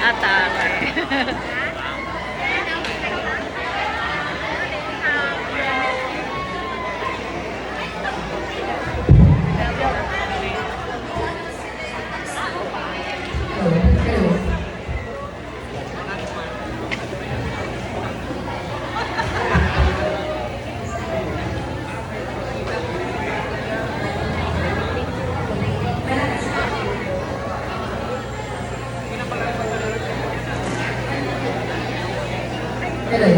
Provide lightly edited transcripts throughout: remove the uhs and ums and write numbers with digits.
Atake. Hello.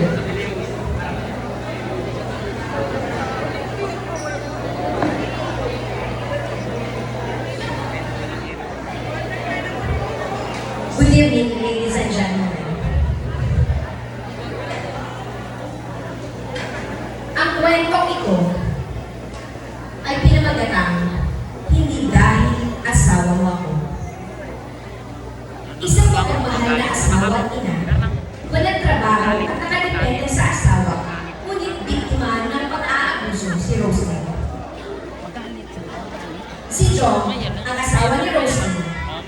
Good evening, ladies and gentlemen. Ang kwentong ito ay pinamagatang hindi dahil asawa mo ako. Isang pagmamahal na asawa at ina, walang trabaho at nakadepende sa asawa, ngunit biktima ng pag-aabuso si Roslyn. Si John, ang asawa ni Roslyn,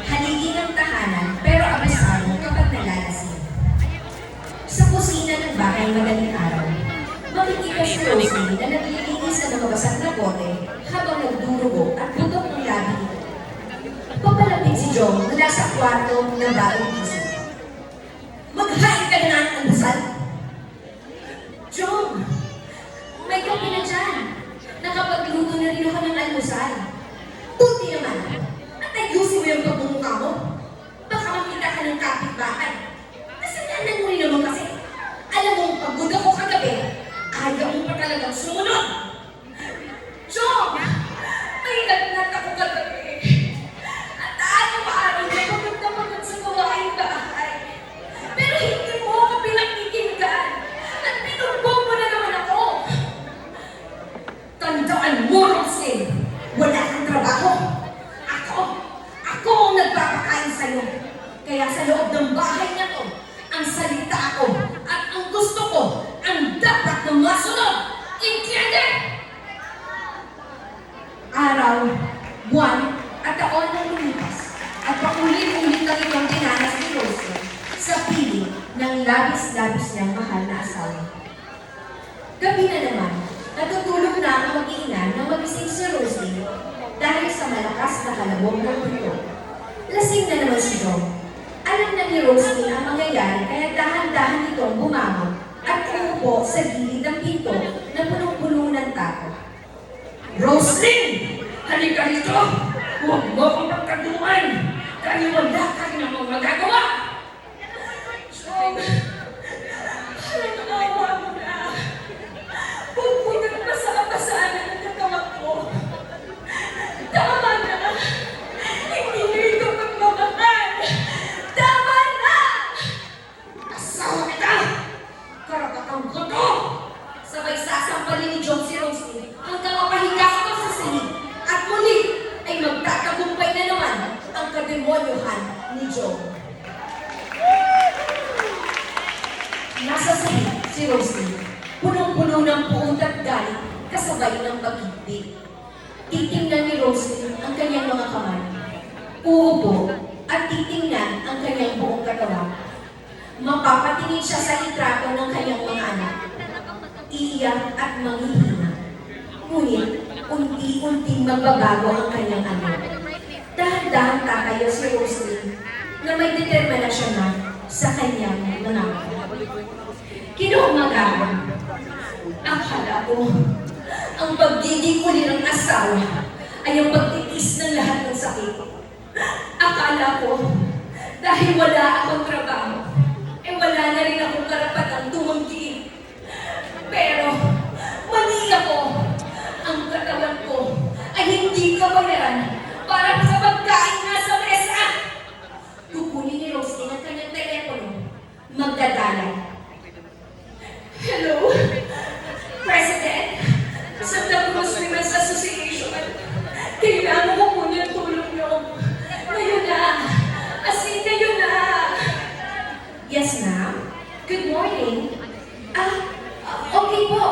haligi ng tahanan pero abisado kapag nalalasing. Sa kusina ng bahay madaling araw, makikita si Roslyn na naglilinis sa nababasag na bote habang nagdurugo at butok ng labi nito. Papalapit si John mula sa kwarto ng bagong isip. Maghain ka na ng almusal? John, may kape na dyan. Nakapagluto na rin ako ng almusal. Buti naman, at ayusin mo yung pagmumukha mo. Baka makita ka ng kapitbahay. Kasalanan mo rin naman kasi. Alam mo, pagod ako kagabi, ayaw mo pa talagang sumunod. John, may nagnat ako kagabi. At araw-araw na pagod na pagod sa gawain bahay. Pero hindi mo ako pinakikinggan. At pinurbong mo na naman ako. Tandaan mo, Roxy, wala kang trabaho. Ako ang nagpapakain sa'yo. Kaya sa loob ng bahay niya to, ang salita ko at ang gusto ko ang dapat na masunod. Entiende? Araw, buwan, at taon na lumipas at paulit-ulit na itong dinanas ni Rosie sa piling ng labis-labis niyang mahal na asawa. Gabi na naman, natutulog na ang mag-iina nang magising si Rosie dahil sa malakas na kalabog ng puto. Lasing na naman si John. Alam na ni Rosie ang mangyayari kaya dahan-dahan itong bumangon at umupo sa gilid ng pinto na punong-puno ng tako. Rosie! Halika rito! Huwag mo akong pagkaduman! Dahil wala ka rin akong magagawa! John! Alam mo na! Huwag mo nang basa-basahan ang katawan ko! Tama na! Hindi na ito pagmamahal! Tama na! Asawa kita! Karapatang ko to! Sabay sasampalin ni John si Rosie hanggang mapahiga ko sa sinig at muli ay magtatagumpay na naman ang kademonyohan ni John. Nasa sinig si Rosie, punong-puno ng puot at galit kasabay ng pag-ibig. Titingnan ni Rosie ang kanyang mga kamay. Uupo at titingnan ang kanyang buong katawan. Mapapatingin siya sa litrato ng kanyang mga anak. Iiyak at manghihina. Ngunit, unti-unting magbabago ang kanyang anak. Dahan-dahan tatayo si Rosie na may determinasyon na sa kanyang nangako. Kinuumagahan. Akala ko, ang pagiging uli ng asawa ay ang pagtitis ng lahat ng sakit. Akala ko, dahil wala akong trabaho, wala na rin akong karapatang tumanggi. Pero, mali ako. Ang katawan ko ay hindi kabayaran para sa pagkain na sa mesa. Kukunin ni Rosie ang kanyang telepono. Magdadalan. Hello? President? Sa The Cruz Women's Association. Kailangan ko po ng tulong niyo. Ngayon na. As in, ngayon na. Yes, ma'am. Good morning. Okay po.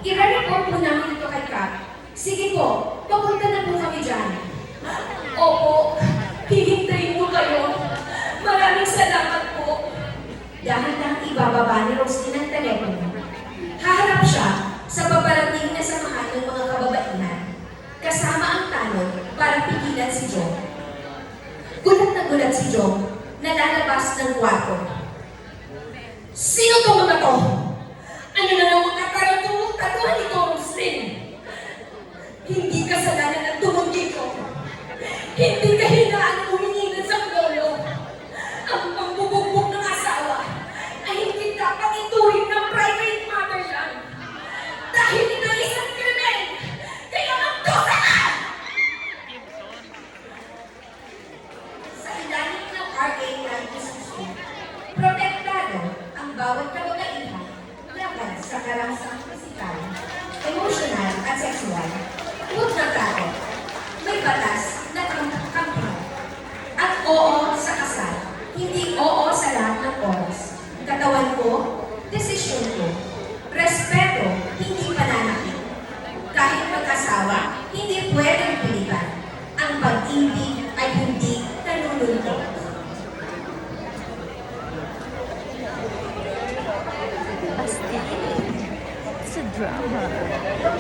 I-report po namin ito kay Cap. Sige po, papunta na po kami dyan. Opo, hihintayin ko kayo. Maraming salamat po. Dahan-dahang ibababa ni Roslyn ang telepono. Haharap siya sa paparating na samahan ng mga kababaihan, kasama ang tanod para pigilan si Jong. Gulat na gulat si Jong na lalabas ng kwarto. Sino to mga to? Ano na naman kataratuhan ni Roslyn? Hindi kasalanan ng tumunggi ko. Hindi kahinaan ng huminginan sa lolo. Ang pangbubugbog ng asawa ay hindi dapat ituring ng private matter yan. Dahil ito ay isang krimen, kaya magdusa ka! Sa ilalim ng RA 960, protektado ang bawat kababaihan laban sa karangsang pisikal, emosyonal at sexual. Huwag natakot. May batas na kampi. At oo sa kasal, hindi oo sa lahat ng oras. Katawan ko, desisyon ko. Respeto, hindi pananakit. Kahit mag-asawa, hindi pwedeng pilitan. Ang pag-ibig ay hindi nanununtok. It's a drama.